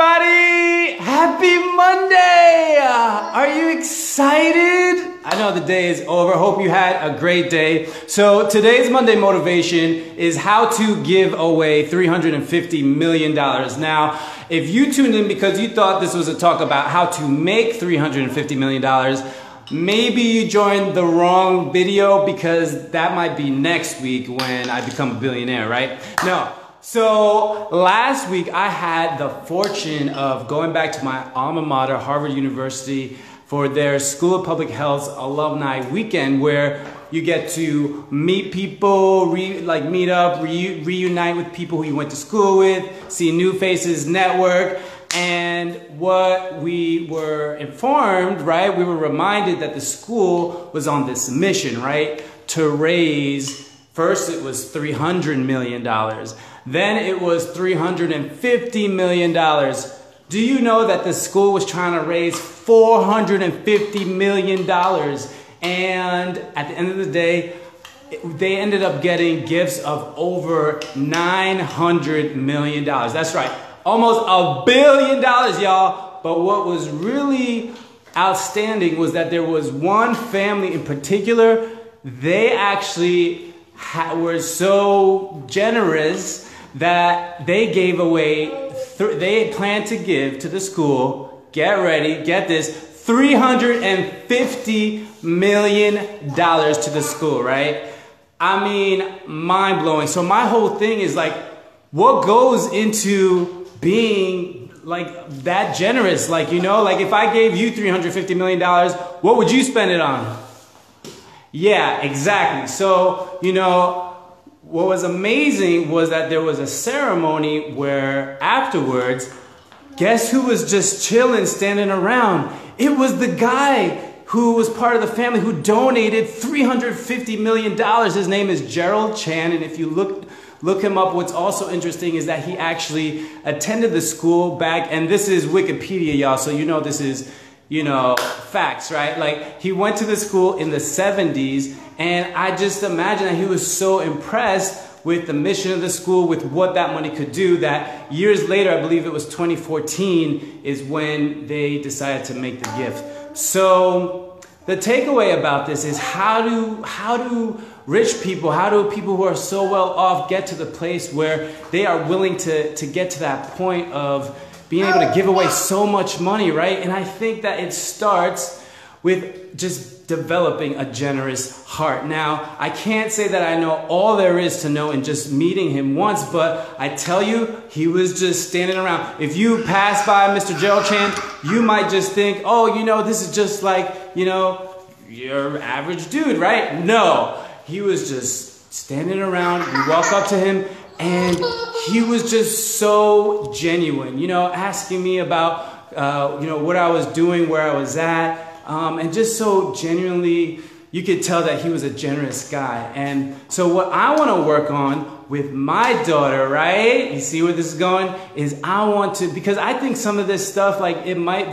everybody! Happy Monday! Are you excited? I know the day is over. Hope you had a great day. So today's Monday motivation is how to give away $350 million. Now, if you tuned in because you thought this was a talk about how to make $350 million, maybe you joined the wrong video because that might be next week when I become a billionaire, right? No. So last week I had the fortune of going back to my alma mater, Harvard University, for their School of Public Health's alumni weekend, where you get to meet people, meet up, reunite with people who you went to school with, see new faces, network. And what we were informed, right, we were reminded that the school was on this mission, right, to raise, first it was $300 million, then it was $350 million. Do you know that the school was trying to raise $450 million? And at the end of the day, they ended up getting gifts of over $900 million. That's right, almost $1 billion, y'all. But what was really outstanding was that there was one family in particular. They actually were so generous that they gave away, they planned to give to the school, get ready, get this, $350 million to the school, right? I mean, mind-blowing. So my whole thing is like, what goes into being like that generous? Like, you know, like if I gave you $350 million, what would you spend it on? Yeah, exactly. So, you know, what was amazing was that there was a ceremony where afterwards, guess who was just chilling, standing around? It was the guy who was part of the family who donated $350 million. His name is Gerald Chan, and if you look him up, what's also interesting is that he actually attended the school back, and this is Wikipedia, y'all, so you know this is, you know, facts, right? Like, he went to the school in the 70s, and I just imagine that he was so impressed with the mission of the school, with what that money could do, that years later, I believe it was 2014, is when they decided to make the gift. So the takeaway about this is how do rich people, how do people who are so well off get to the place where they are willing to get to that point of being able to give away so much money, right? And I think that it starts with just developing a generous heart. Now, I can't say that I know all there is to know in just meeting him once, but I tell you, he was just standing around. If you pass by Mr. Gerald Chan, you might just think, oh, you know, this is just like, you know, your average dude, right? No, he was just standing around. You walk up to him, and he was just so genuine, you know, asking me about, you know, what I was doing, where I was at, and just so genuinely, you could tell that he was a generous guy. And so what I want to work on with my daughter, right? You see where this is going? Is I want to, because I think some of this stuff, like it might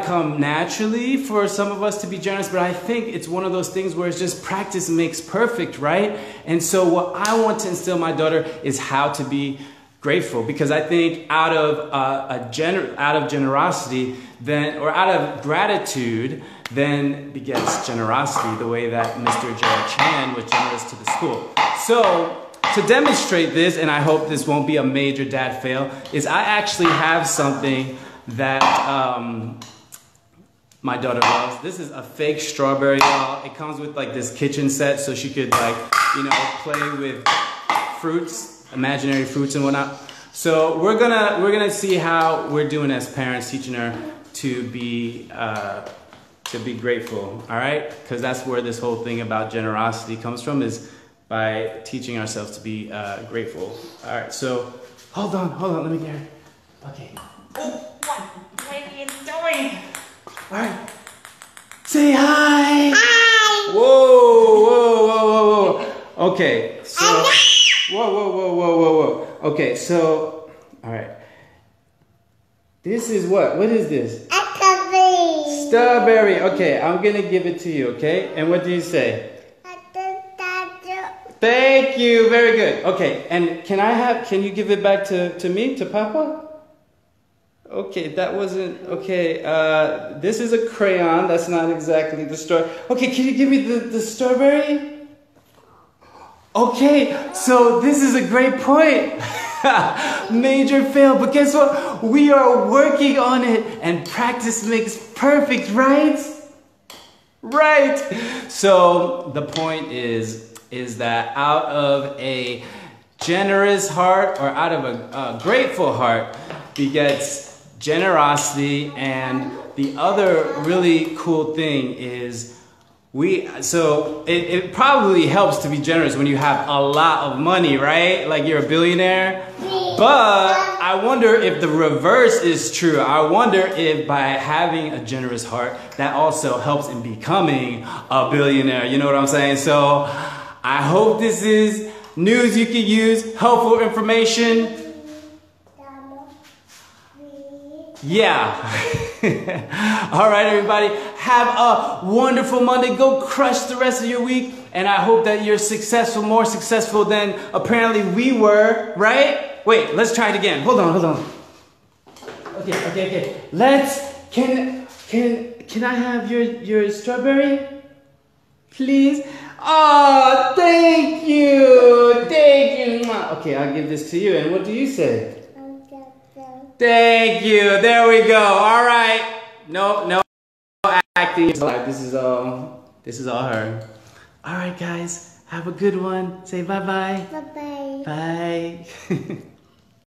come naturally for some of us to be generous, but I think it's one of those things where it's just practice makes perfect, right? And so what I want to instill in my daughter is how to be grateful, because I think out of generosity, then, or out of gratitude, then begets generosity, the way that Mr. Gerald Chan was generous to the school. So to demonstrate this, and I hope this won't be a major dad fail, is I actually have something that my daughter loves. This is a fake strawberry doll. It comes with like this kitchen set so she could, like, you know, play with fruits, imaginary fruits and whatnot. So we're gonna see how we're doing as parents, teaching her to be grateful. All right, because that's where this whole thing about generosity comes from, is by teaching ourselves to be grateful. All right, so hold on, let me get her. Okay. What are you doing? All right. Say hi. Hi. Whoa. Okay, so. Whoa. Okay, so, all right. This is what? What is this? A strawberry. Strawberry. Okay, I'm gonna give it to you. Okay, and what do you say? Thank you. Very good. Okay, and can you give it back to me, to Papa? Okay, that wasn't, okay, this is a crayon, that's not exactly the strawberry. Okay, can you give me the strawberry? Okay, so this is a great point. Major fail, but guess what? We are working on it, and practice makes perfect, right? Right. So the point is that out of a generous heart or out of a grateful heart begets generosity, and the other really cool thing is it probably helps to be generous when you have a lot of money, right? Like you're a billionaire. But I wonder if the reverse is true. I wonder if by having a generous heart, that also helps in becoming a billionaire. You know what I'm saying? So I hope this is news you can use, helpful information. Yeah. All right, everybody. Have a wonderful Monday. Go crush the rest of your week. And I hope that you're successful, more successful than apparently we were, right? Wait, let's try it again. Hold on. Okay. Can I have your strawberry? Please? Oh, thank you. Okay, I'll give this to you. And what do you say? Thank you. There we go. All right. No acting. This is all her. All right, guys. Have a good one. Say bye-bye. Bye-bye. Bye.